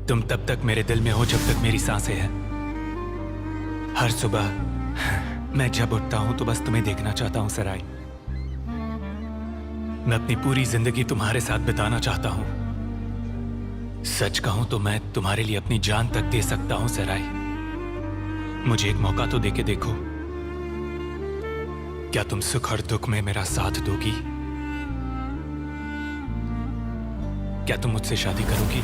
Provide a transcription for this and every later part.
तुम तब तक मेरे दिल में हो जब तक मेरी सांसें हैं। हर सुबह मैं जब उठता हूं तो बस तुम्हें देखना चाहता हूं सराय। मैं अपनी पूरी जिंदगी तुम्हारे साथ बिताना चाहता हूं। सच कहूं तो मैं तुम्हारे लिए अपनी जान तक दे सकता हूं सराय। मुझे एक मौका तो देके देखो। क्या तुम सुख और दुख में मेरा साथ दोगी? क्या तुम मुझसे शादी करोगी?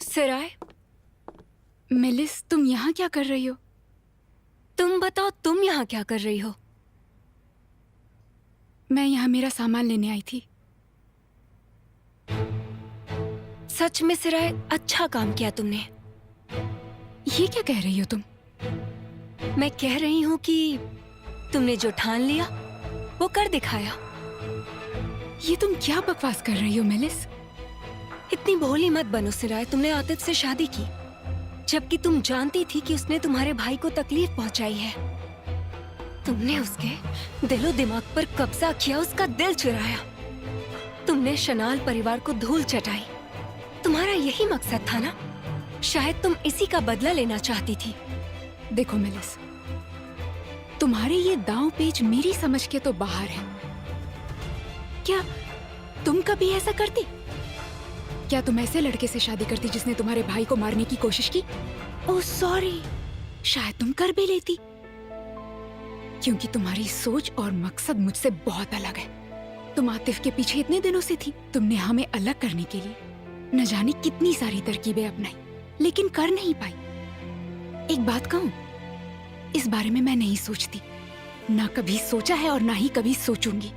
सराय, मेलिस, तुम यहाँ क्या कर रही हो? तुम बताओ, तुम यहाँ क्या कर रही हो? मैं यहाँ मेरा सामान लेने आई थी। सच में सराय, अच्छा काम किया तुमने। ये क्या कह रही हो तुम? मैं कह रही हूँ कि तुमने जो ठान लिया वो कर दिखाया। ये तुम क्या बकवास कर रही हो मेलिस? इतनी भोली मत बनो सराय। तुमने आतिफ से शादी की जबकि तुम जानती थी कि उसने तुम्हारे भाई को तकलीफ पहुंचाई है। तुमने उसके दिलो दिमाग पर कब्जा किया, उसका दिल चुराया। तुमने शनाल परिवार को धूल चटाई। तुम्हारा यही मकसद था ना? शायद तुम इसी का बदला लेना चाहती थी। देखो मेलिस, तुम्हारे ये दांव पेच मेरी समझ के तो बाहर है। क्या तुम कभी ऐसा करती? क्या तुम ऐसे लड़के से शादी करती जिसने तुम्हारे भाई को मारने की कोशिश की? ओह सॉरी, शायद तुम कर भी लेती, क्योंकि तुम्हारी सोच और मकसद मुझसे बहुत अलग है। तुम आतिफ के पीछे इतने दिनों से थी। तुमने हमें अलग करने के लिए न जाने कितनी सारी तरकीबें अपनाई, लेकिन कर नहीं पाई। एक बात कहूं, इस बारे में मैं नहीं सोचती, ना कभी सोचा है और ना ही कभी सोचूंगी।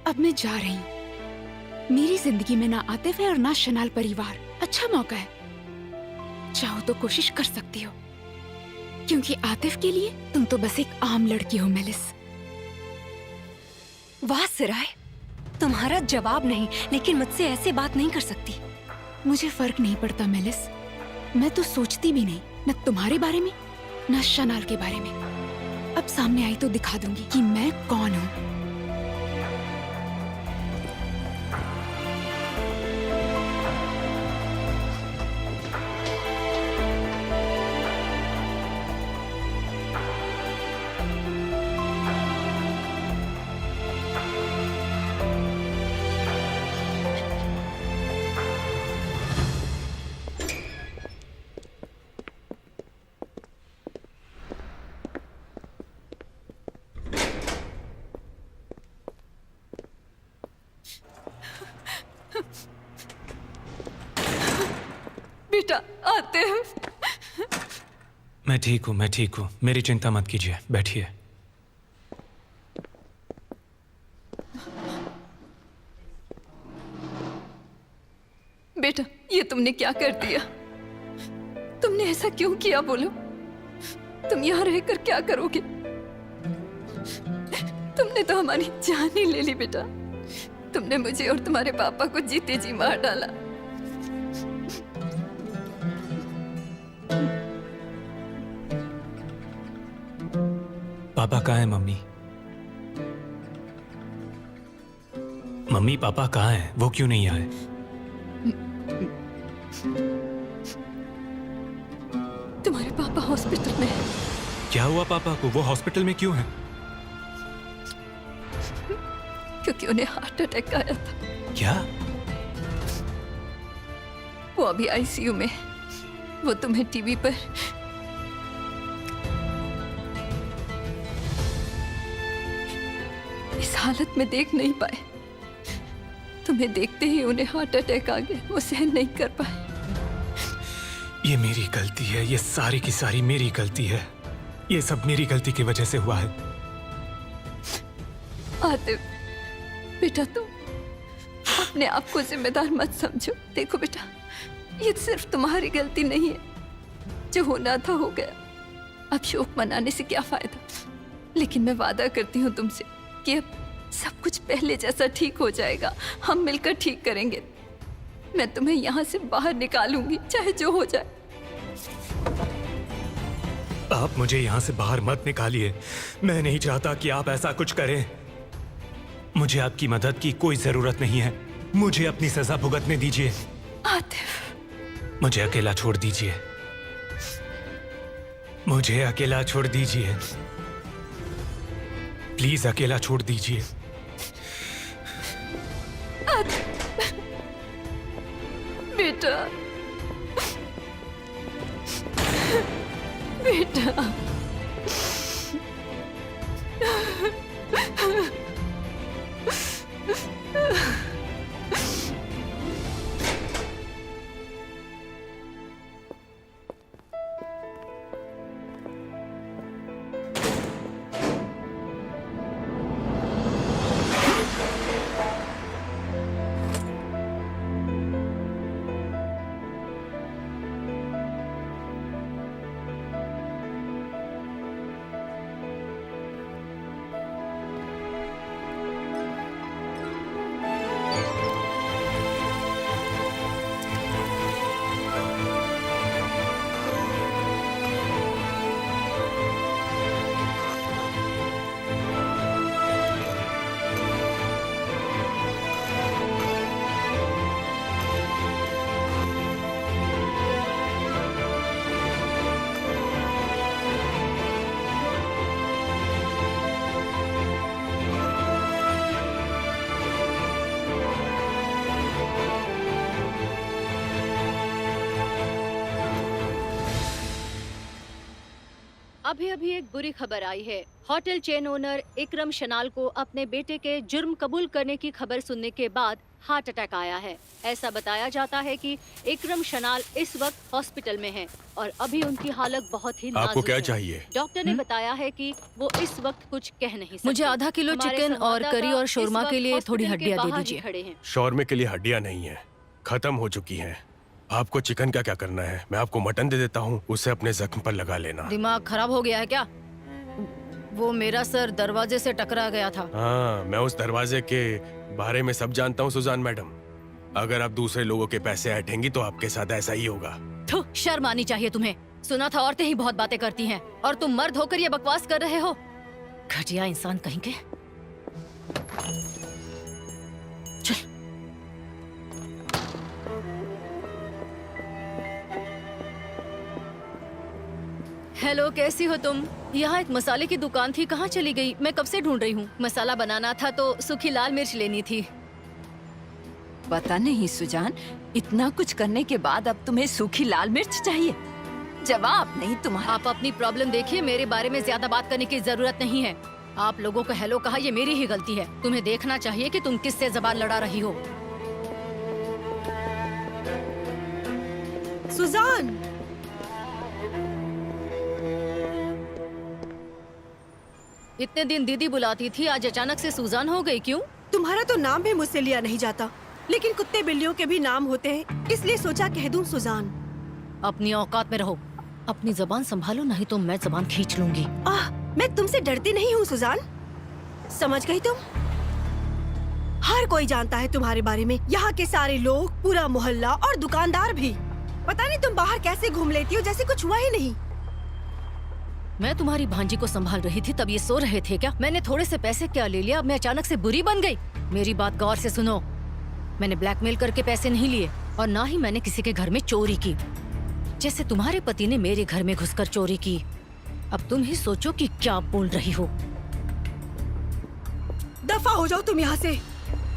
अब मैं जा रही हूँ। मेरी जिंदगी में ना आतिफ है और ना शनाल परिवार। अच्छा मौका है, चाहो तो कोशिश कर सकती हो, क्योंकि आतिफ के लिए तुम तो बस एक आम लड़की हो मेलिस। वाह सराय, तुम्हारा जवाब नहीं, लेकिन मुझसे ऐसे बात नहीं कर सकती। मुझे फर्क नहीं पड़ता मेलिस। मैं तो सोचती भी नहीं, न तुम्हारे बारे में न शनाल के बारे में। अब सामने आई तो दिखा दूंगी कि मैं कौन हूँ। बेटा आतिफ। मैं ठीक हूँ, मैं ठीक हूँ। मेरी चिंता मत कीजिए, बैठिए। बेटा, ये तुमने क्या कर दिया? तुमने ऐसा क्यों किया? बोलो, तुम यहाँ रहकर क्या करोगे? तुमने तो हमारी जान ही ले ली बेटा। तुमने मुझे और तुम्हारे पापा को जीते जी मार डाला। पापा कहाँ हैं? मम्मी, मम्मी पापा कहाँ हैं? वो क्यों नहीं आए? तुम्हारे पापा हॉस्पिटल में हैं। क्या हुआ पापा को? वो हॉस्पिटल में क्यों हैं? क्योंकि उन्हें हार्ट अटैक आया था। क्या? वो अभी आईसीयू में। वो तुम्हें टीवी पर इस हालत में देख नहीं पाए। तुम्हें देखते ही उन्हें हार्ट अटैक आ गया, वो सहन नहीं कर पाए। ये मेरी गलती है, ये सारी की सारी मेरी गलती है। ये सब मेरी गलती की वजह से हुआ है। आतिफ बेटा, तुम अपने आप को जिम्मेदार मत समझो। देखो बेटा, ये सिर्फ तुम्हारी गलती नहीं है। जो होना था हो गया, अब शोक मनाने से क्या फायदा। लेकिन मैं वादा करती हूँ तुमसे कि अब सब कुछ पहले जैसा ठीक हो जाएगा। हम मिलकर ठीक करेंगे। मैं तुम्हें यहाँ से बाहर निकालूंगी, चाहे जो हो जाए। आप मुझे यहाँ से बाहर मत निकालिए। मैं नहीं चाहता कि आप ऐसा कुछ करें। मुझे आपकी मदद की कोई जरूरत नहीं है। मुझे अपनी सजा भुगतने दीजिए। आतिफ, मुझे अकेला छोड़ दीजिए। मुझे अकेला छोड़ दीजिए। प्लीज अकेला छोड़ दीजिए। बेटा, बेटा, अभी अभी एक बुरी खबर आई है। Hotel chain owner Ikram Chanel को अपने बेटे के जुर्म कबूल करने की खबर सुनने के बाद हार्ट अटैक आया है। ऐसा बताया जाता है कि इकरम शनाल इस वक्त हॉस्पिटल में हैं और अभी उनकी हालत बहुत ही नाजुक है। आपको क्या चाहिए? डॉक्टर ने बताया है कि वो इस वक्त कुछ कह नहीं सकते। मुझे आधा किलो हमारे चिकन और संवाददाता करी और इस शोरमा वक्त के लिए थोड़ी हॉस्पिटल के हड्डियां दे बाहर ही दीजिए। खड़े हैं। शौर्मे के लिए हड्डियां नहीं है, खत्म हो चुकी हैं। आपको चिकन का क्या करना है? मैं आपको मटन दे देता हूँ, उसे अपने जख्म पर लगा लेना। दिमाग खराब हो गया है क्या? वो मेरा सर दरवाजे से टकरा गया था। हाँ, मैं उस दरवाजे के बारे में सब जानता हूँ सुजान मैडम। अगर आप दूसरे लोगों के पैसे ऐंठेंगी तो आपके साथ ऐसा ही होगा। थू, शर्म आनी चाहिए तुम्हें। सुना था औरतें ही बहुत बातें करती हैं और तुम मर्द होकर ये बकवास कर रहे हो। घटिया इंसान कहीं के। चल। हेलो, कैसी हो तुम? यहाँ एक मसाले की दुकान थी, कहाँ चली गई? मैं कब से ढूंढ रही हूँ। मसाला बनाना था तो सूखी लाल मिर्च लेनी थी। पता नहीं सुजान, इतना कुछ करने के बाद अब तुम्हें सूखी लाल मिर्च चाहिए? जवाब नहीं तुम्हारा। आप अपनी प्रॉब्लम देखिए, मेरे बारे में ज्यादा बात करने की जरूरत नहीं है। आप लोगों को हेलो कहा, ये मेरी ही गलती है। तुम्हें देखना चाहिए कि तुम किससे जबान लड़ा रही हो। सुजान, इतने दिन दीदी बुलाती थी, आज अचानक से सुजान हो गई, क्यों? तुम्हारा तो नाम भी मुझसे लिया नहीं जाता, लेकिन कुत्ते बिल्लियों के भी नाम होते हैं, इसलिए सोचा कह दूं सुजान। अपनी औकात में रहो, अपनी जबान संभालो, नहीं तो मैं जबान खींच लूंगी। मैं तुमसे डरती नहीं हूँ सुजान, समझ गई तुम? हर कोई जानता है तुम्हारे बारे में, यहाँ के सारे लोग, पूरा मोहल्ला और दुकानदार भी। पता नहीं तुम बाहर कैसे घूम लेती हो जैसे कुछ हुआ ही नहीं। मैं तुम्हारी भांजी को संभाल रही थी, तब ये सो रहे थे क्या? मैंने थोड़े से पैसे क्या ले लिया, अब मैं अचानक से बुरी बन गई? मेरी बात गौर से सुनो, मैंने ब्लैकमेल करके पैसे नहीं लिए और ना ही मैंने किसी के घर में चोरी की, जैसे तुम्हारे पति ने मेरे घर में घुसकर चोरी की। अब तुम ही सोचो कि क्या बोल रही हो। दफा हो जाओ तुम यहाँ से,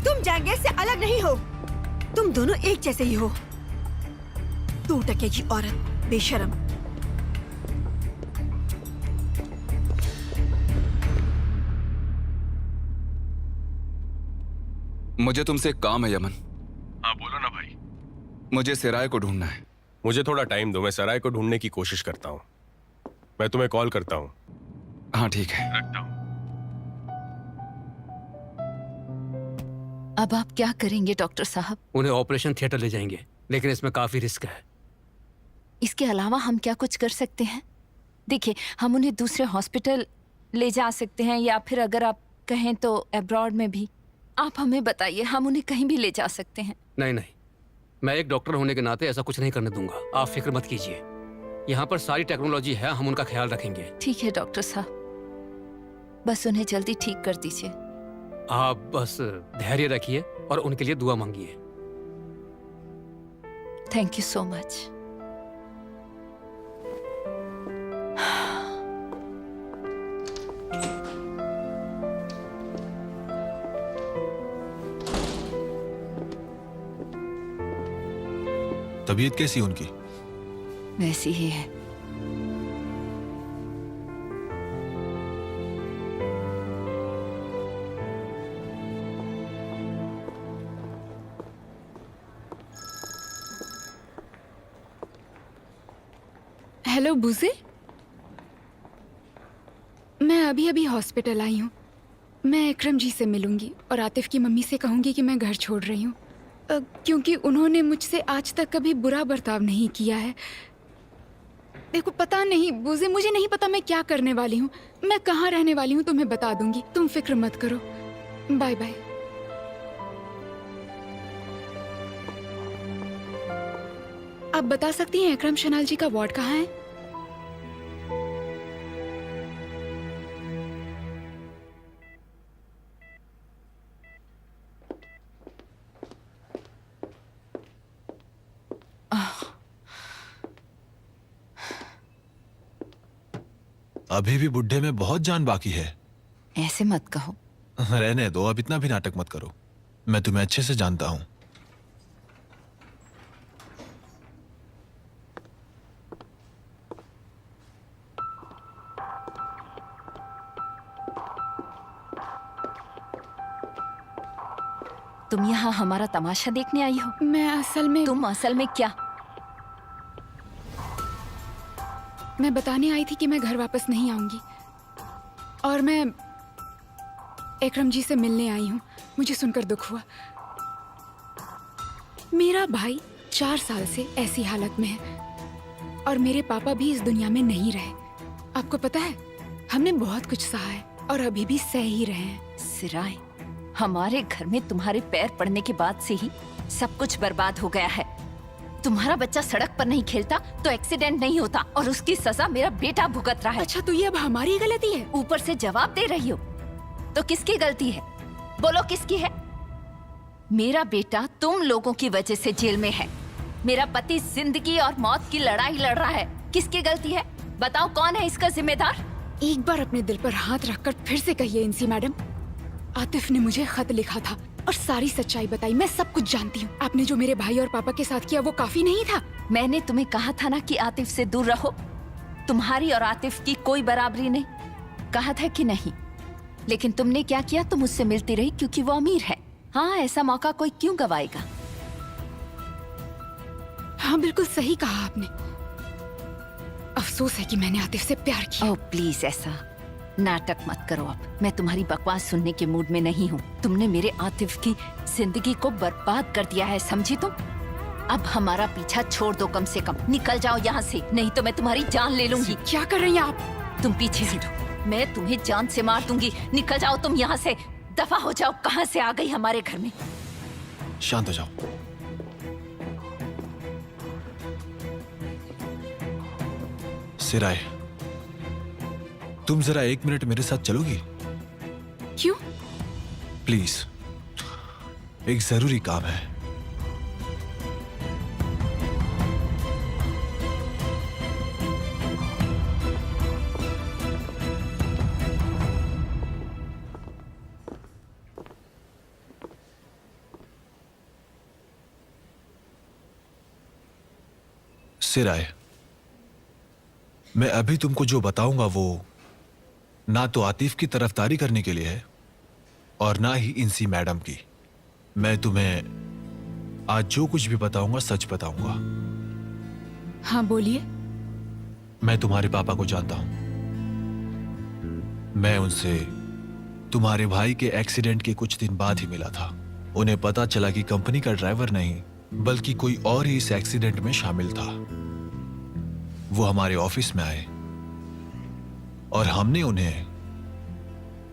तुम जैंगे से अलग नहीं हो, तुम दोनों एक जैसे ही हो। तू टके की औरत, बेशरम। मुझे तुमसे एक काम है यमन। हाँ बोलो ना भाई। मुझे सिराय को ढूंढना है। मुझे थोड़ा टाइम दो, मैं सराय को ढूंढने की कोशिश करता हूँ। मैं तुम्हें कॉल करता हूँ। हाँ ठीक है। रखता हूँ। अब आप क्या करेंगे डॉक्टर साहब? उन्हें ऑपरेशन थिएटर ले जाएंगे, लेकिन इसमें काफी रिस्क है। इसके अलावा हम क्या कुछ कर सकते हैं? देखिए, हम उन्हें दूसरे हॉस्पिटल ले जा सकते हैं, या फिर अगर आप कहें तो अब्रॉड में भी। आप हमें बताइए, हम उन्हें कहीं भी ले जा सकते हैं। नहीं नहीं, मैं एक डॉक्टर होने के नाते ऐसा कुछ नहीं करने दूंगा। आप फिक्र मत कीजिए, यहाँ पर सारी टेक्नोलॉजी है, हम उनका ख्याल रखेंगे। ठीक है डॉक्टर साहब, बस उन्हें जल्दी ठीक कर दीजिए। आप बस धैर्य रखिए और उनके लिए दुआ मांगिए। Thank you so much. तबीयत कैसी है उनकी? वैसी ही है। हेलो बुज़े, मैं अभी अभी हॉस्पिटल आई हूँ। मैं इकरम जी से मिलूंगी और आतिफ की मम्मी से कहूंगी कि मैं घर छोड़ रही हूँ, क्योंकि उन्होंने मुझसे आज तक कभी बुरा बर्ताव नहीं किया है। देखो, पता नहीं बुज़े, मुझे नहीं पता मैं क्या करने वाली हूँ, मैं कहाँ रहने वाली हूँ तुम्हें बता दूंगी, तुम फिक्र मत करो। Bye bye. आप बता सकती हैं इकरम शनाल जी का वार्ड कहाँ है? अभी भी बुढ़े में बहुत जान बाकी है। ऐसे मत कहो। रहने दो, अब इतना भी नाटक मत करो। मैं तुम्हें अच्छे से जानता हूं। तुम यहाँ हमारा तमाशा देखने आई हो? मैं असल में तुम असल में क्या? मैं बताने आई थी कि मैं घर वापस नहीं आऊंगी, और मैं इकरम जी से मिलने आई हूँ। मुझे सुनकर दुख हुआ। मेरा भाई 4 साल से ऐसी हालत में है, और मेरे पापा भी इस दुनिया में नहीं रहे। आपको पता है, हमने बहुत कुछ सहा है और अभी भी सह ही रहे हैं। सिराय, हमारे घर में तुम्हारे पैर पड़ने के बाद से ही सब कुछ बर्बाद हो गया है। तुम्हारा बच्चा सड़क पर नहीं खेलता तो एक्सीडेंट नहीं होता, और उसकी सजा मेरा बेटा भुगत रहा है। अच्छा, तो ये अब हमारी गलती है? ऊपर से जवाब दे रही हो, तो किसकी गलती है? बोलो किसकी है? मेरा बेटा तुम लोगों की वजह से जेल में है। मेरा पति जिंदगी और मौत की लड़ाई लड़ रहा है। किसकी गलती है? बताओ, कौन है इसका जिम्मेदार? एक बार अपने दिल पर हाथ रखकर फिर से कहिए इंसी मैडम, आतिफ ने मुझे खत लिखा था और सारी सच्चाई बताई। मैं सब कुछ जानती हूँ। आपने जो मेरे भाई और पापा के साथ किया वो काफी नहीं था? मैंने तुम्हें कहा था ना कि आतिफ से दूर रहो। तुम्हारी और आतिफ की कोई बराबरी नहीं, कहा था कि नहीं? लेकिन तुमने क्या किया? तुम उससे मिलती रही क्योंकि वो अमीर है। हाँ, ऐसा मौका कोई क्यों गवाएगा? हाँ, बिल्कुल सही कहा आपने। अफसोस है कि मैंने आतिफ से प्यार किया। ओह प्लीज, ऐसा नाटक मत करो। अब मैं तुम्हारी बकवास सुनने के मूड में नहीं हूँ। तुमने मेरे आतिफ की जिंदगी को बर्बाद कर दिया है, समझी तुम? अब हमारा पीछा छोड़ दो, कम से कम निकल जाओ यहाँ से, नहीं तो मैं तुम्हारी जान ले लूंगी। क्या कर रही हैं आप? तुम पीछे हटो, मैं तुम्हें जान से मार दूंगी। निकल जाओ तुम यहाँ से, दफा हो जाओ। कहाँ से आ गई हमारे घर में? शांत हो जाओ। सिराय, तुम जरा 1 मिनट मेरे साथ चलोगी? क्यों? प्लीज, एक जरूरी काम है। सिराय, मैं अभी तुमको जो बताऊंगा वो ना तो आतिफ की तरफदारी करने के लिए है और ना ही इंसी मैडम की। मैं तुम्हें आज जो कुछ भी बताऊंगा सच बताऊंगा। हाँ बोलिए। मैं तुम्हारे पापा को जानता हूं। मैं उनसे तुम्हारे भाई के एक्सीडेंट के कुछ दिन बाद ही मिला था। उन्हें पता चला कि कंपनी का ड्राइवर नहीं बल्कि कोई और ही इस एक्सीडेंट में शामिल था। वो हमारे ऑफिस में आए और हमने उन्हें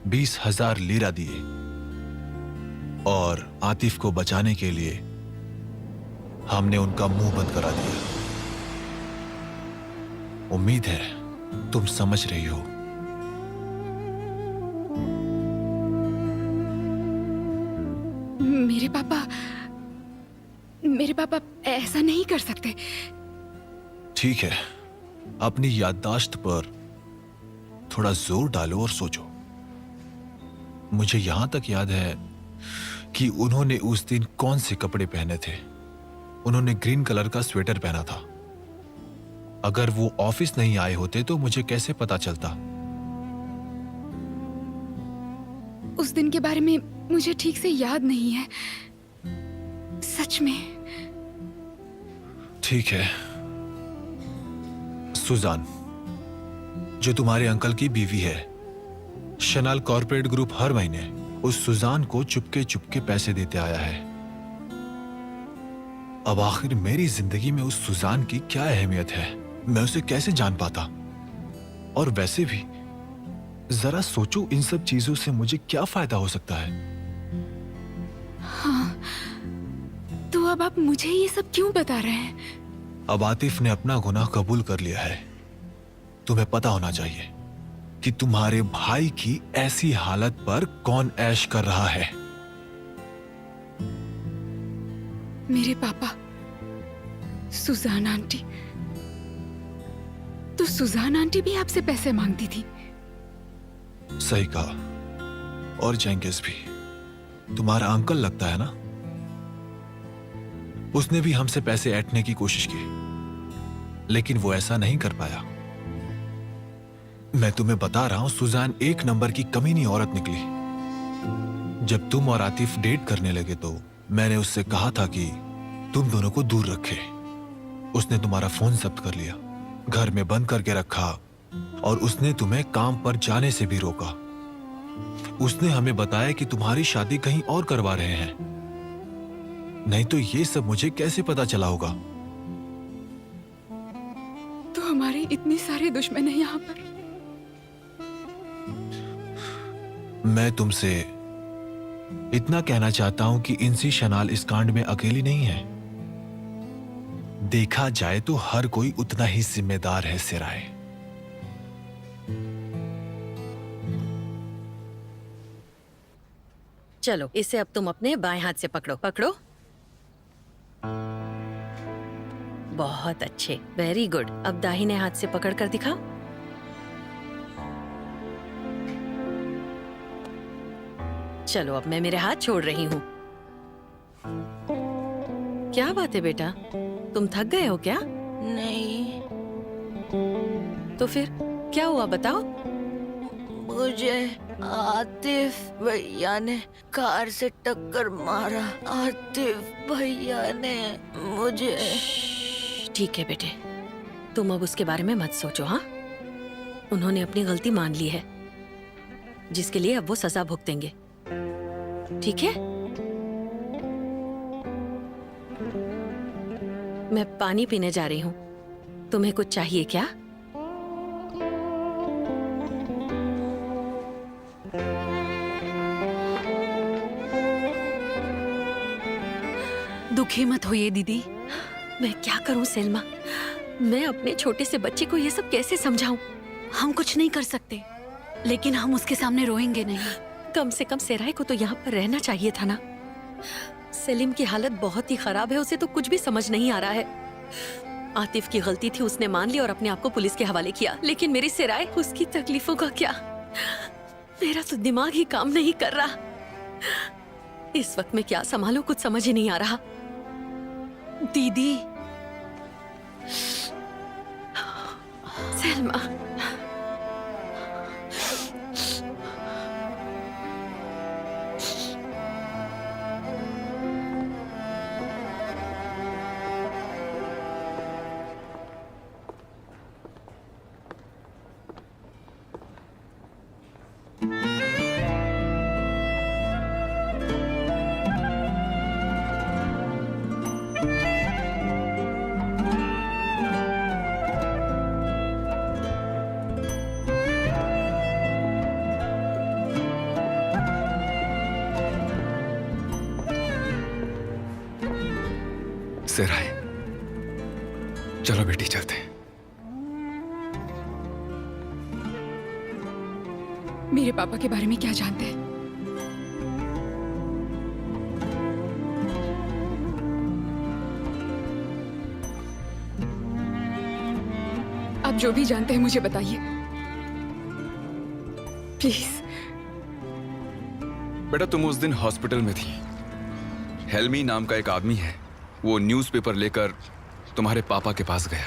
20,000 लीरा दिए और आतिफ को बचाने के लिए हमने उनका मुंह बंद करा दिया। उम्मीद है तुम समझ रही हो। मेरे पापा ऐसा नहीं कर सकते। ठीक है, अपनी याददाश्त पर थोड़ा जोर डालो और सोचो। मुझे यहां तक याद है कि उन्होंने उस दिन कौन से कपड़े पहने थे। उन्होंने ग्रीन कलर का स्वेटर पहना था। अगर वो ऑफिस नहीं आए होते तो मुझे कैसे पता चलता? उस दिन के बारे में मुझे ठीक से याद नहीं है, सच में। ठीक है, सुजान जो तुम्हारे अंकल की बीवी है, शनाल कॉर्पोरेट ग्रुप हर महीने उस सुजान को चुपके चुपके पैसे देते आया है। अब आखिर मेरी जिंदगी में उस सुजान की क्या अहमियत है? मैं उसे कैसे जान पाता? और वैसे भी जरा सोचो, इन सब चीजों से मुझे क्या फायदा हो सकता है? हाँ, तो अब आप मुझे ये सब क्यों बता रहे हैं? अब आतिफ ने अपना गुनाह कबूल कर लिया है। तुम्हें पता होना चाहिए कि तुम्हारे भाई की ऐसी हालत पर कौन ऐश कर रहा है। मेरे पापा, सुजान आंटी। तो सुजान आंटी भी आपसे पैसे मांगती थी? सही कहा। और जेंगिस भी तुम्हारा अंकल लगता है ना? उसने भी हमसे पैसे ऐंठने की कोशिश की, लेकिन वो ऐसा नहीं कर पाया। मैं तुम्हें बता रहा हूं, सुजान एक नंबर की कमीनी औरत निकली। जब तुम और आतिफ डेट करने लगे तो मैंने उससे कहा था कि तुम दोनों को दूर रखे। उसने तुम्हारा फोन जब्त कर लिया, घर में बंद करके रखा और उसने तुम्हें काम पर जाने से भी रोका। उसने हमें बताया कि तुम्हारी शादी कहीं और करवा रहे हैं। नहीं तो ये सब मुझे कैसे पता चला होगा? तो हमारे इतने सारे दुश्मन हैं यहाँ पर। मैं तुमसे इतना कहना चाहता हूं कि इंसी शनाल इस कांड में अकेली नहीं है। देखा जाए तो हर कोई उतना ही जिम्मेदार है सिराय। चलो, इसे अब तुम अपने बाएं हाथ से पकड़ो। पकड़ो। बहुत अच्छे, वेरी गुड। अब दाहिने हाथ से पकड़ कर दिखाओ। चलो, अब मैं मेरे हाथ छोड़ रही हूँ। क्या बात है बेटा, तुम थक गए हो क्या? नहीं, तो फिर क्या हुआ बताओ? मुझे आतिफ भैया ने कार से टक्कर मारा। आतिफ भैया ने मुझे। ठीक है बेटे, तुम अब उसके बारे में मत सोचो। हाँ, उन्होंने अपनी गलती मान ली है, जिसके लिए अब वो सजा भुगतेंगे। ठीक है? मैं पानी पीने जा रही हूँ। तुम्हें कुछ चाहिए क्या? दुखी मत होइए दीदी। मैं क्या करूं सेल्मा? मैं अपने छोटे से बच्चे को ये सब कैसे समझाऊं? हम कुछ नहीं कर सकते, लेकिन हम उसके सामने रोएंगे नहीं। कम से कम सेराय को तो यहाँ पर रहना चाहिए था ना। सेलिम की हालत बहुत ही खराब है, उसे तो कुछ भी समझ नहीं आ रहा है। आतिफ की गलती थी, उसने मान ली और अपने आप को पुलिस के हवाले किया। लेकिन मेरी सेराय, उसकी तकलीफों का क्या? मेरा तो दिमाग ही काम नहीं कर रहा। इस वक्त मैं क्या संभालूं, कुछ समझ ही नहीं आ रहा। दीदी, सेल्मा, सेराय, चलो बेटी चलते हैं। मेरे पापा के बारे में क्या जानते हैं? आप जो भी जानते हैं मुझे बताइए प्लीज। बेटा तुम उस दिन हॉस्पिटल में थी। हेल्मी नाम का एक आदमी है, वो न्यूज़पेपर लेकर तुम्हारे पापा के पास गया।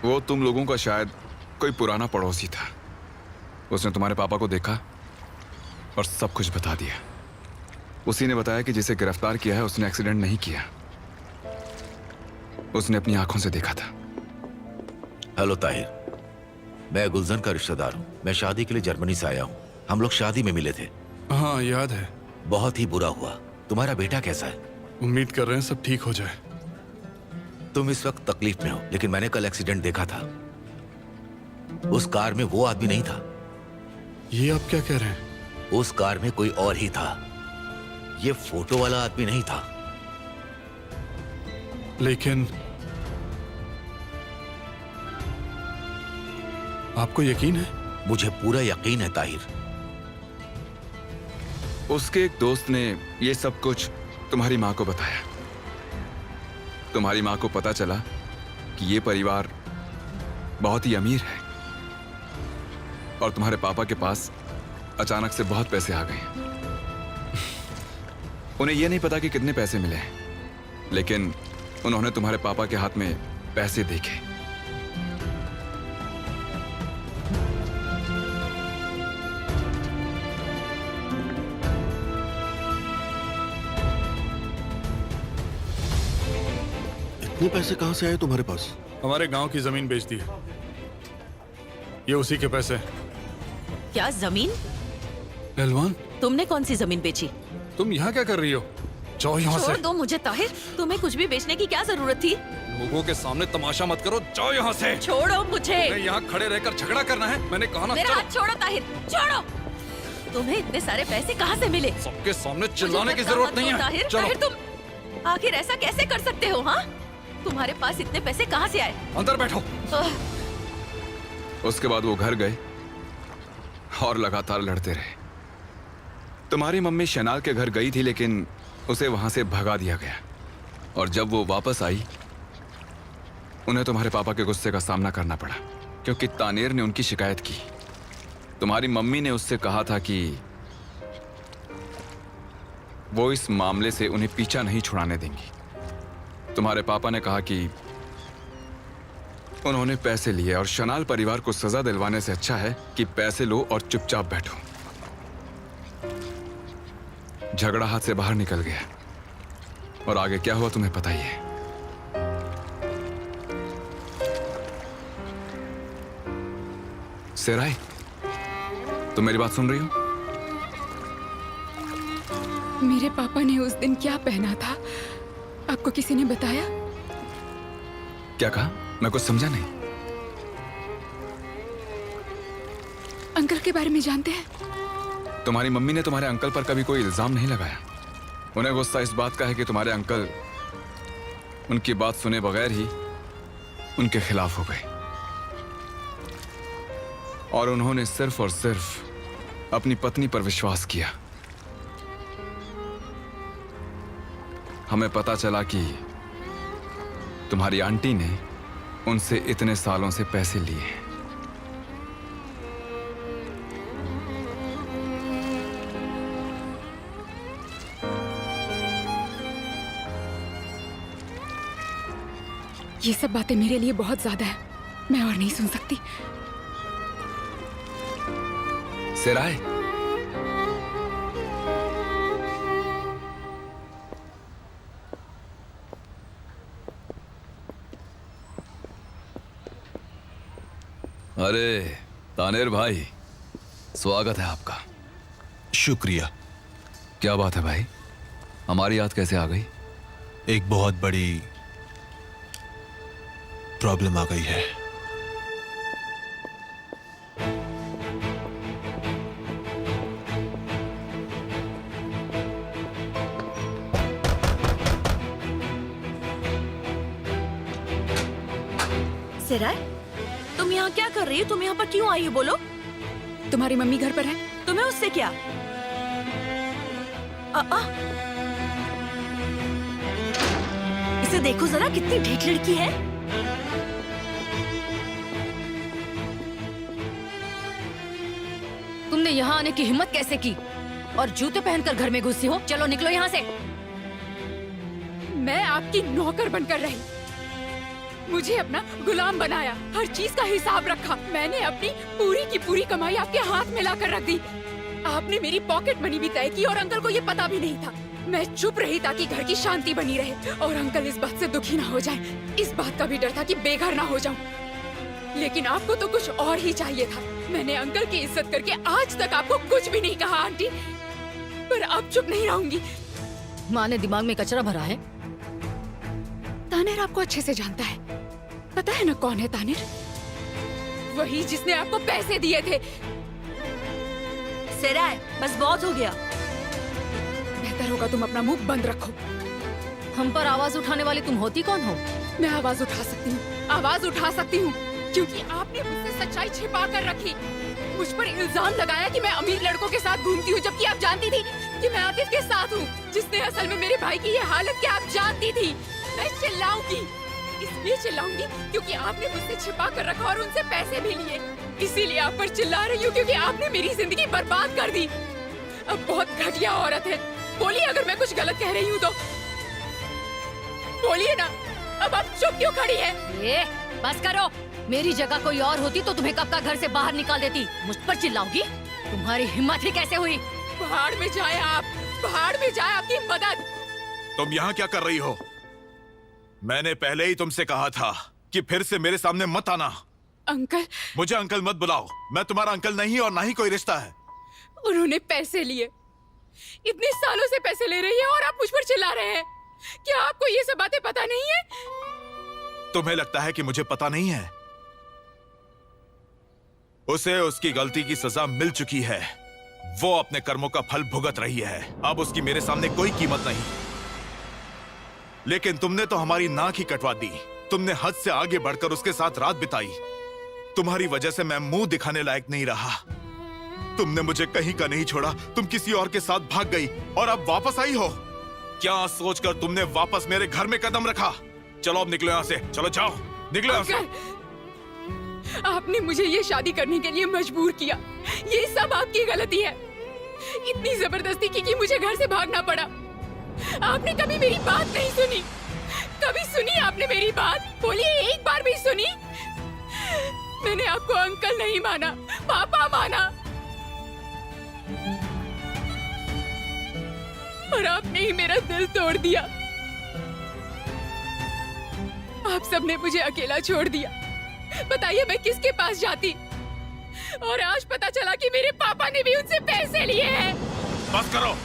वो तुम लोगों का शायद कोई पुराना पड़ोसी था। उसने तुम्हारे पापा को देखा और सब कुछ बता दिया। उसी ने बताया कि जिसे गिरफ्तार किया है उसने एक्सीडेंट नहीं किया, उसने अपनी आंखों से देखा था। हेलो ताहिर, मैं गुलजन का रिश्तेदार हूँ। मैं शादी के लिए जर्मनी से आया हूँ। हम लोग शादी में मिले थे। हाँ याद है। बहुत ही बुरा हुआ। तुम्हारा बेटा कैसा है? उम्मीद कर रहे हैं सब ठीक हो जाए। तुम इस वक्त तकलीफ में हो, लेकिन मैंने कल एक्सीडेंट देखा था। उस कार में वो आदमी नहीं था। ये आप क्या कह रहे हैं? उस कार में कोई और ही था। ये फोटो वाला आदमी नहीं था। लेकिन आपको यकीन है? मुझे पूरा यकीन है ताहिर। उसके एक दोस्त ने ये सब कुछ तुम्हारी माँ को बताया। तुम्हारी माँ को पता चला कि ये परिवार बहुत ही अमीर है और तुम्हारे पापा के पास अचानक से बहुत पैसे आ गए। उन्हें यह नहीं पता कि कितने पैसे मिले हैं, लेकिन उन्होंने तुम्हारे पापा के हाथ में पैसे देखे। इतने पैसे कहां से आए तुम्हारे पास? हमारे गांव की जमीन बेच दी है। ये उसी के पैसे। क्या जमीन? पहलवान, तुमने कौन सी जमीन बेची? तुम यहाँ क्या कर रही हो? जाओ यहाँ से। छोड़ दो मुझे ताहिर, तुम्हें कुछ भी बेचने की क्या जरूरत थी? लोगों के सामने तमाशा मत करो, जाओ यहाँ से। छोड़ो मुझे। यहाँ खड़े रहकर झगड़ा करना है? मैंने कहा ना। मेरा हाथ छोड़ो ताहिर, छोड़ो। तुम्हें इतने सारे पैसे कहाँ से मिले? सबके सामने चिल्लाने की जरूरत नहीं है। ताहिर, ताहिर तुम आखिर ऐसा कैसे कर सकते हो? हाँ, तुम्हारे पास इतने पैसे कहाँ से आए? अंदर बैठो। उसके बाद वो घर गए और लगातार लड़ते रहे। तुम्हारी मम्मी शनाल के घर गई थी, लेकिन उसे वहां से भगा दिया गया। और जब वो वापस आई, उन्हें तुम्हारे पापा के गुस्से का सामना करना पड़ा, क्योंकि तानेर ने उनकी शिकायत की। तुम्हारी मम्मी ने उससे कहा था कि वो इस मामले से उन्हें पीछा नहीं छुड़ाने देंगी। तुम्हारे पापा ने कहा कि उन्होंने पैसे लिए और शनाल परिवार को सजा दिलवाने से अच्छा है कि पैसे लो और चुपचाप बैठो। झगड़ा हाथ से बाहर निकल गया और आगे क्या हुआ तुम्हें पता ही है। सेराय, तुम मेरी बात सुन रही हो? मेरे पापा ने उस दिन क्या पहना था, आपको किसी ने बताया? क्या कहा? मैं कुछ समझा नहीं। अंकल के बारे में जानते हैं? तुम्हारी मम्मी ने तुम्हारे अंकल पर कभी कोई इल्जाम नहीं लगाया। उन्हें गुस्सा इस बात का है कि तुम्हारे अंकल उनकी बात सुने बगैर ही उनके खिलाफ हो गए और उन्होंने सिर्फ और सिर्फ अपनी पत्नी पर विश्वास किया। हमें पता चला कि तुम्हारी आंटी ने उनसे इतने सालों से पैसे लिए हैं। ये सब बातें मेरे लिए बहुत ज्यादा है, मैं और नहीं सुन सकती। सेराय, अरे तानेर भाई, स्वागत है आपका। शुक्रिया। क्या बात है भाई, हमारी याद कैसे आ गई? एक बहुत बड़ी प्रॉब्लम आ गई है। सिराय, तुम यहाँ क्या कर रही हो? तुम यहाँ पर क्यों आई हो? बोलो। तुम्हारी मम्मी घर पर है? तुम्हें उससे क्या? इसे देखो जरा, कितनी ढीठ लड़की है। तुमने यहाँ आने की हिम्मत कैसे की? और जूते पहनकर घर में घुसी हो? चलो निकलो यहाँ से। मैं आपकी नौकर बनकर रही, मुझे अपना गुलाम बनाया, हर चीज का हिसाब रखा। मैंने अपनी पूरी की पूरी कमाई आपके हाथ में लाकर रख दी। आपने मेरी पॉकेट मनी भी तय की और अंकल को ये पता भी नहीं था। मैं चुप रही ताकि घर की शांति बनी रहे और अंकल इस बात से दुखी ना हो जाए। इस बात का भी डर था कि बेघर ना हो जाऊं। लेकिन आपको तो कुछ और ही चाहिए था। मैंने अंकल की इज्जत करके आज तक आपको कुछ भी नहीं कहा आंटी, पर अब चुप नहीं रहूंगी। माँ ने दिमाग में कचरा भरा है। तानिर आपको अच्छे से जानता है, पता है ना कौन है तानिर? वही जिसने आपको पैसे दिए थे। सिराय, बस बहुत हो गया। बेहतर होगा तुम अपना मुंह बंद रखो। हम पर आवाज उठाने वाली तुम होती कौन हो? मैं आवाज उठा सकती हूँ, आवाज उठा सकती हूँ, क्योंकि आपने मुझसे सच्चाई छिपा कर रखी। मुझ पर इल्जाम लगाया कि मैं अमीर लड़कों के साथ घूमती हूँ, जबकि आप जानती थी कि मैं आतिफ के साथ हूँ, जिसने असल में मेरे भाई की ये हालत क्या आप जानती थी। मैं चिल्लाऊंगी, इसलिए चिल्लाऊंगी क्योंकि आपने मुझसे छिपा कर रखा और उनसे पैसे भी लिए। इसीलिए आप पर चिल्ला रही हूँ क्योंकि आपने मेरी जिंदगी बर्बाद कर दी। अब बहुत घटिया औरत है। बोलिए अगर मैं कुछ गलत कह रही हूँ तो बोलिए ना। अब आप चुप क्यों खड़ी है? ए, बस करो। मेरी जगह कोई और होती तो तुम्हें कब का घर से बाहर निकाल देती। मुझ पर चिल्लाओगी? तुम्हारी हिम्मत ही कैसे हुई? पहाड़ में जाए आप, पहाड़ में जाए आपकी मदद। तुम यहाँ क्या कर रही हो? मैंने पहले ही तुमसे कहा था कि फिर से मेरे सामने मत आना। अंकल, मुझे अंकल मत बुलाओ। मैं तुम्हारा अंकल नहीं और ना ही कोई रिश्ता है। उन्होंने पैसे लिए, इतने सालों से पैसे ले रही है और आप मुझ पर चिल्ला रहे हैं। क्या आपको ये सब बातें पता नहीं है? तुम्हें लगता है कि मुझे पता नहीं है? उसे उसकी गलती की सजा मिल चुकी है। वो अपने कर्मों का फल भुगत रही है। अब उसकी मेरे सामने कोई कीमत नहीं। लेकिन तुमने तो हमारी नाक ही कटवा दी। तुमने हद से आगे बढ़कर उसके साथ रात बिताई। तुम्हारी वजह से मैं मुंह दिखाने लायक नहीं रहा। तुमने मुझे कहीं का नहीं छोड़ा। तुम किसी और के साथ भाग गई और अब वापस आई हो। क्या सोचकर तुमने वापस मेरे घर में कदम रखा? चलो अब निकलो यहाँ से। चलो जाओ, निकलो यहाँ से। आपने मुझे ये शादी करने के लिए मजबूर किया। ये सब आपकी गलती है। इतनी जबरदस्ती की कि मुझे घर से भागना पड़ा। आपने कभी मेरी बात नहीं सुनी। कभी सुनी आपने मेरी बात? बोलिए, एक बार भी सुनी? मैंने आपको अंकल नहीं माना, पापा माना, और आपने ही मेरा दिल तोड़ दिया। आप सबने मुझे अकेला छोड़ दिया। बताइए मैं किसके पास जाती? और आज पता चला कि मेरे पापा ने भी उनसे पैसे लिए हैं। बस करो।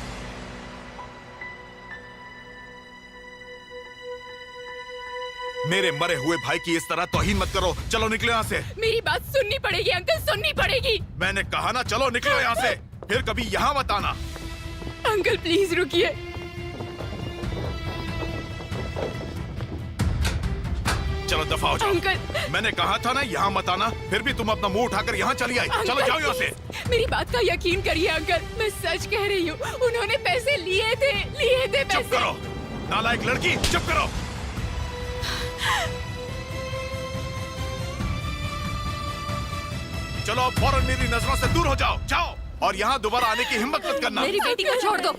मेरे मरे हुए भाई की इस तरह तौहीन मत करो। चलो निकलो यहाँ से। मेरी बात सुननी पड़ेगी अंकल, सुननी पड़ेगी। मैंने कहा ना, चलो निकलो यहाँ से। फिर कभी यहाँ मत आना। अंकल प्लीज रुकिए। चलो दफा हो जाओ। अंकल, मैंने कहा था ना यहाँ मत आना। फिर भी तुम अपना मुंह उठाकर यहाँ चली आई। चलो जाओ यहाँ से। मेरी बात का यकीन करिए अंकल, मैं सच कह रही हूँ। उन्होंने पैसे लिए थे पैसे। चुप करो नालायक लड़की, चुप करो। चलो अब फौरन मेरी नजरों से दूर हो जाओ। जाओ, और यहाँ दोबारा आने की हिम्मत मत करना। मेरी बेटी को छोड़ दो,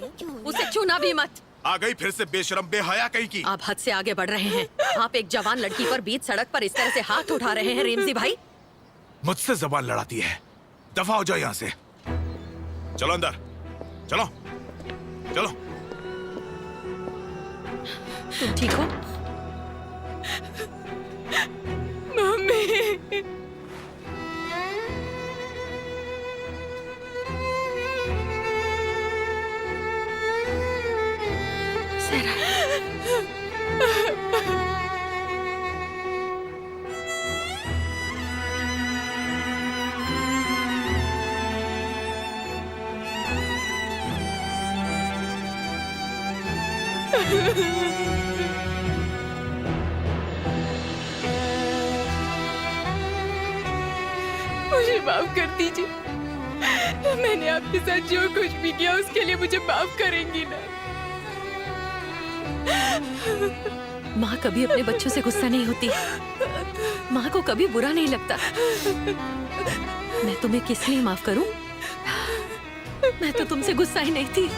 उसे छूना भी मत। आ गई फिर से बेशरम बेहया कहीं की। आप हद से आगे बढ़ रहे हैं। आप एक जवान लड़की पर बीच सड़क पर इस तरह से हाथ उठा रहे हैं रेमजी भाई। मुझसे जबान लड़ाती है। दफा हो जाओ यहाँ से। चलो अंदर, चलो चलो। तुम ठीक हो? मम्मी, मुझे माफ कर दीजिए। मैंने आपके साथ जो कुछ भी किया उसके लिए मुझे माफ करेंगी ना? माँ कभी अपने बच्चों से गुस्सा नहीं होती। माँ को कभी बुरा नहीं लगता। मैं तुम्हें किस लिए माफ करूं? मैं तो तुमसे गुस्सा ही नहीं थी।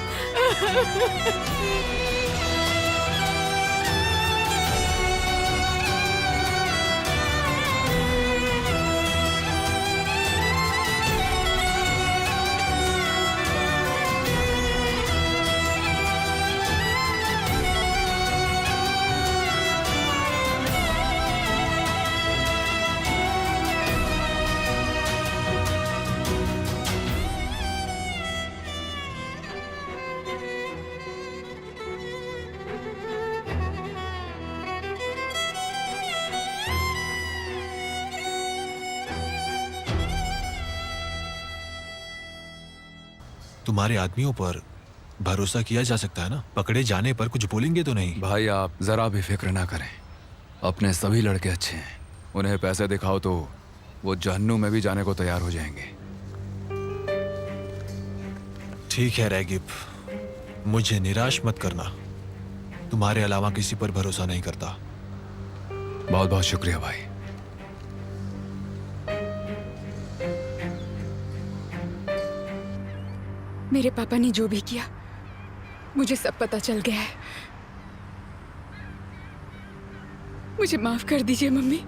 तुम्हारे आदमियों पर भरोसा किया जा सकता है ना? पकड़े जाने पर कुछ बोलेंगे तो नहीं? भाई आप जरा भी फिक्र ना करें, अपने सभी लड़के अच्छे हैं। उन्हें पैसे दिखाओ तो वो जहन्नुम में भी जाने को तैयार हो जाएंगे। ठीक है रैगिब, मुझे निराश मत करना। तुम्हारे अलावा किसी पर भरोसा नहीं करता। बहुत बहुत शुक्रिया भाई। मेरे पापा ने जो भी किया मुझे सब पता चल गया है। मुझे माफ कर दीजिए मम्मी,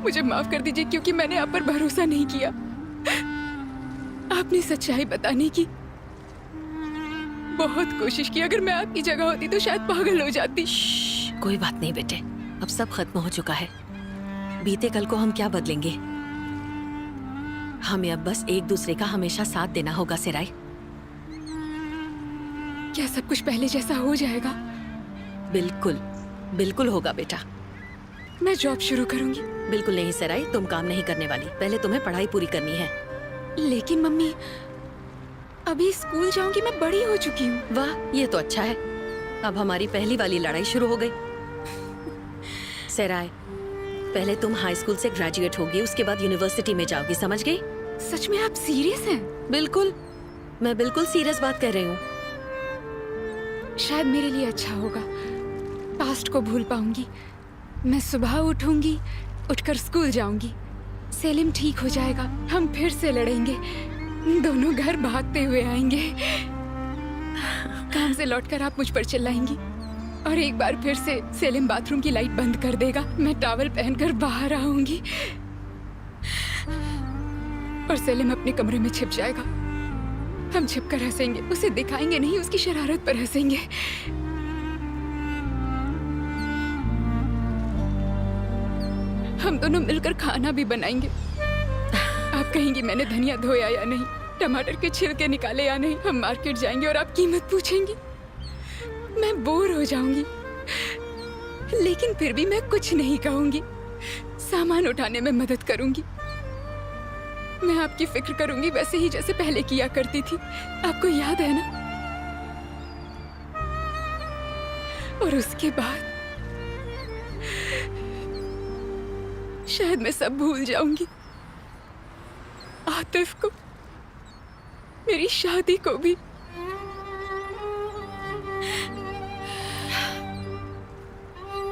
मुझे माफ कर दीजिए क्योंकि मैंने आप पर भरोसा नहीं किया। आपने सच्चाई बताने की बहुत कोशिश की। अगर मैं आपकी जगह होती तो शायद पागल हो जाती। कोई बात नहीं बेटे, अब सब खत्म हो चुका है। बीते कल को हम क्या बदलेंगे? हमें अब बस एक दूसरे का हमेशा साथ देना होगा सिराय। क्या सब कुछ पहले जैसा हो जाएगा? बिल्कुल बिल्कुल होगा बेटा। मैं जॉब शुरू करूंगी। बिल्कुल नहीं सिराय, तुम काम नहीं करने वाली। पहले तुम्हें पढ़ाई पूरी करनी है। लेकिन मम्मी, अभी स्कूल जाऊंगी, मैं बड़ी हो चुकी हूँ। वाह, ये तो अच्छा है। अब हमारी पहली वाली लड़ाई शुरू हो गई। सिराय, पहले तुम हाई स्कूल से ग्रेजुएट होगी, उसके बाद यूनिवर्सिटी में जाओगी, समझ गई? सच में आप सीरियस हैं? बिल्कुल, मैं बिल्कुल सीरियस बात कर रही हूँ। शायद मेरे लिए अच्छा होगा। पास्ट को भूल पाऊंगी। मैं सुबह उठूंगी, उठकर स्कूल जाऊंगी। सेलिम ठीक हो जाएगा, हम फिर से लड़ेंगे, दोनों घर भागते हुए आएंगे। काम से लौटकर आप मुझ पर चिल्लाएंगी और एक बार फिर से सेलिम बाथरूम की लाइट बंद कर देगा। मैं टॉवल पहनकर बाहर आऊंगी और सेलिम अपने कमरे में छिप जाएगा। हम छिपकर हंसेंगे, उसे दिखाएंगे नहीं, उसकी शरारत पर हंसेंगे। हम दोनों मिलकर खाना भी बनाएंगे। आप कहेंगी मैंने धनिया धोया या नहीं, टमाटर के छिलके निकाले या नहीं। हम मार्केट जाएंगे और आप कीमत पूछेंगी। मैं बोर हो जाऊंगी, लेकिन फिर भी मैं कुछ नहीं कहूंगी। सामान उठाने में मदद करूंगी। मैं आपकी फिक्र करूंगी वैसे ही जैसे पहले किया करती थी। आपको याद है ना? और उसके बाद शायद मैं सब भूल जाऊंगी। आतिफ को, मेरी शादी को भी।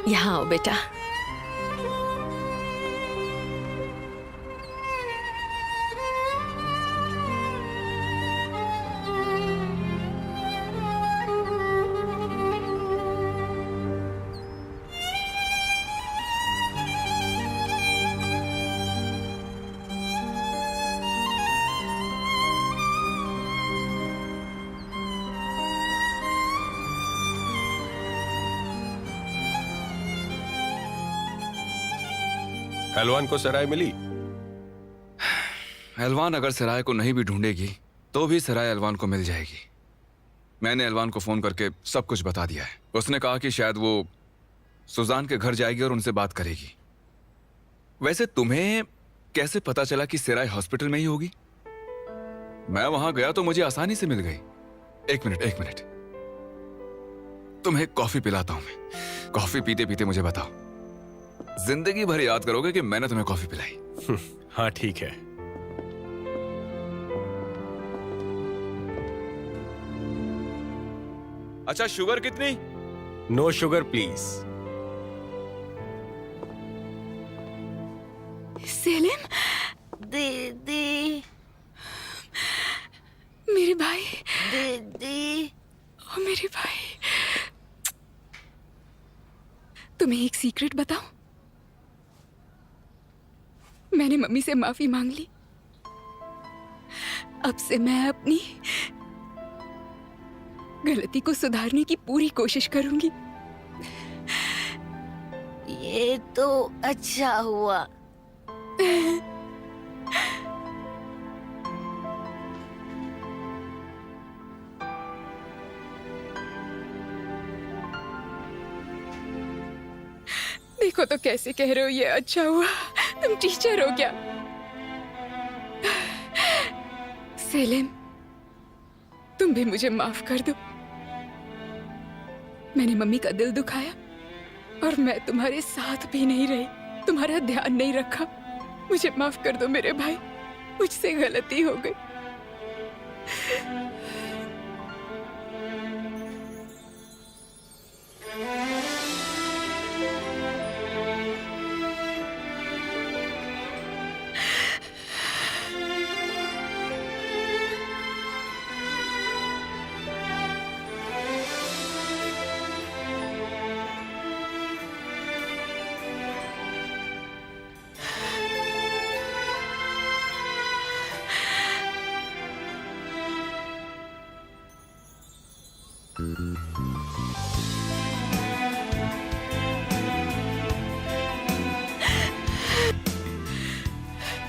यहाँ आओ बेटा। हलवान को सराय मिली? एलवान अगर सराय को नहीं भी ढूंढेगी तो भी सराय एलवान को मिल जाएगी। मैंने एलवान को फोन करके सब कुछ बता दिया है। उसने कहा कि शायद वो सुजान के घर जाएगी और उनसे बात करेगी। वैसे तुम्हें कैसे पता चला कि सराय हॉस्पिटल में ही होगी? मैं वहां गया तो मुझे आसानी से मिल गई। एक मिनट। तुम्हें कॉफी पिलाता हूं मैं। कॉफी पीते पीते मुझे बताओ, जिंदगी भर याद करोगे कि मैंने तुम्हें कॉफी पिलाई। हाँ ठीक है। अच्छा, शुगर कितनी? No sugar please. सेलिम, दीदी, मेरे भाई, दीदी, ओ मेरे भाई। तुम्हें एक सीक्रेट बताऊं? मैंने मम्मी से माफी मांग ली। अब से मैं अपनी गलती को सुधारने की पूरी कोशिश करूंगी। ये तो अच्छा हुआ। देखो तो कैसे कह रहे हो ये अच्छा हुआ। तुम टीचर हो क्या? सेलिम, तुम भी मुझे माफ कर दो। मैंने मम्मी का दिल दुखाया और मैं तुम्हारे साथ भी नहीं रही, तुम्हारा ध्यान नहीं रखा। मुझे माफ कर दो मेरे भाई, मुझसे गलती हो गई।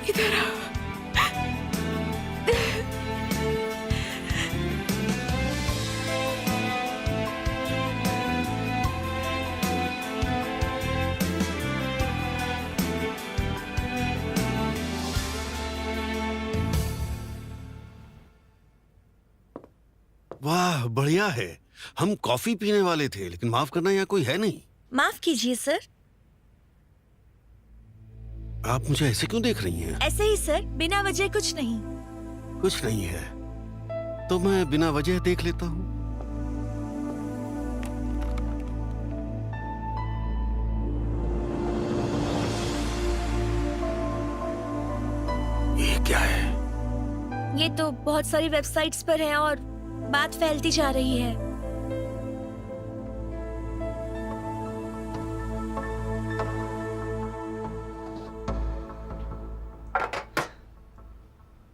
इधर आओ। वाह, बढ़िया है। हम कॉफी पीने वाले थे, लेकिन माफ करना यहाँ कोई है नहीं। माफ कीजिए सर। आप मुझे ऐसे क्यों देख रही हैं? ऐसे ही सर, बिना वजह कुछ नहीं। कुछ नहीं है तो मैं बिना वजह देख लेता हूँ। ये क्या है? ये तो बहुत सारी वेबसाइट्स पर है और बात फैलती जा रही है।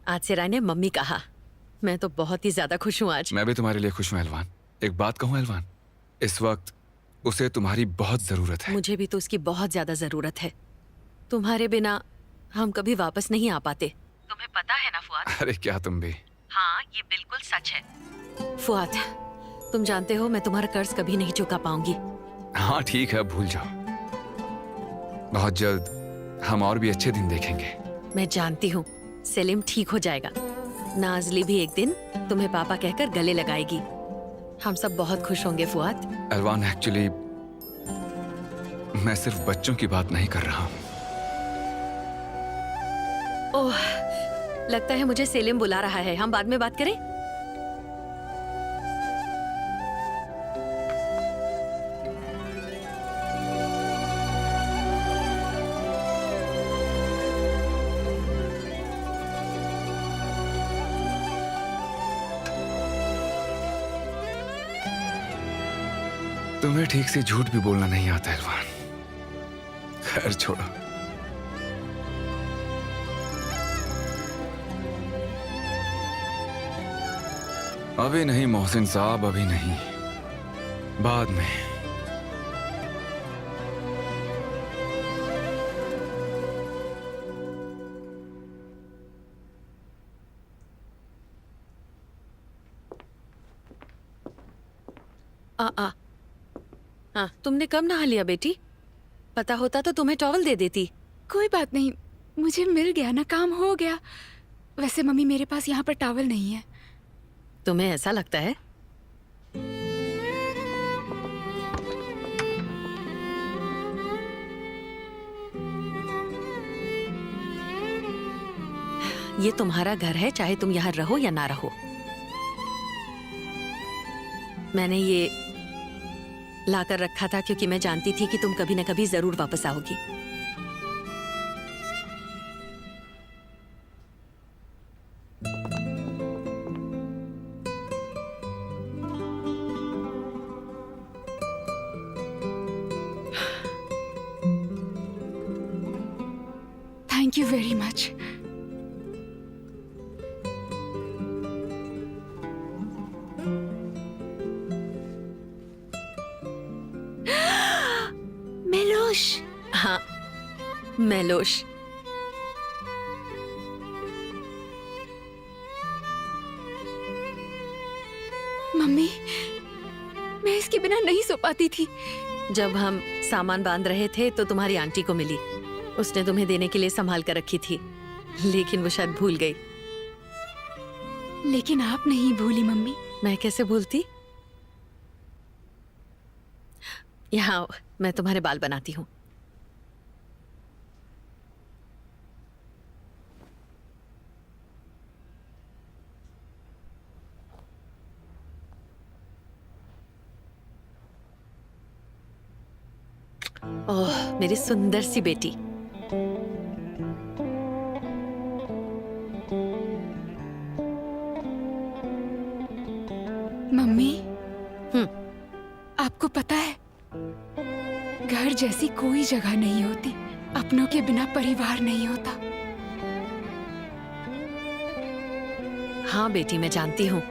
आज से राय ने मम्मी कहा। मैं तो बहुत ही ज्यादा खुश हूँ आज। मैं भी तुम्हारे लिए खुश हूँ एलवान। एक बात कहूँ एलवान, इस वक्त उसे तुम्हारी बहुत जरूरत है। मुझे भी तो उसकी बहुत ज्यादा जरूरत है। तुम्हारे बिना हम कभी वापस नहीं आ पाते। तुम्हें पता है ना फुआद? अरे क्या तुम भी। हाँ, ये बिल्कुल सच है। फुआद, तुम जानते हो मैं तुम्हारा कर्ज कभी नहीं चुका पाऊंगी। हाँ ठीक है, भूल जाओ। बहुत जल्द हम और भी अच्छे दिन देखेंगे। मैं जानती हूँ सेलिम ठीक हो जाएगा। नाजली भी एक दिन तुम्हें पापा कहकर गले लगाएगी। हम सब बहुत खुश होंगे फुआद। एलवान, एक्चुअली मैं सिर्फ बच्चों की बात नहीं कर रहा हूँ। ओह, लगता है मुझे सेलिम बुला रहा है। हम बाद में बात करें? तुम्हें ठीक से झूठ भी बोलना नहीं आता एलवान। खैर छोड़ो। अभी नहीं मोहसिन साहब, अभी नहीं, बाद में। हाँ, तुमने कब नहा लिया बेटी? पता होता तो तुम्हें टॉवल दे देती। कोई बात नहीं, मुझे मिल गया ना, काम हो गया। वैसे मम्मी मेरे पास यहाँ पर टॉवल नहीं है। तुम्हें ऐसा लगता है? ये तुम्हारा घर है, चाहे तुम यहाँ रहो या ना रहो। मैंने ये लाकर रखा था क्योंकि मैं जानती थी कि तुम कभी न कभी जरूर वापस आओगी। Thank you very much. मेलोश। हाँ, मेलोश। मम्मी, मैं इसके बिना नहीं सो पाती थी। जब हम सामान बांध रहे थे तो तुम्हारी आंटी को मिली। उसने तुम्हें देने के लिए संभाल कर रखी थी, लेकिन वो शायद भूल गई। लेकिन आप नहीं भूली मम्मी। मैं कैसे भूलती? यहाँ आओ, मैं तुम्हारे बाल बनाती हूँ। ओह, मेरी सुंदर सी बेटी। मम्मी, आपको पता है, घर जैसी कोई जगह नहीं होती। अपनों के बिना परिवार नहीं होता। हाँ बेटी, मैं जानती हूँ।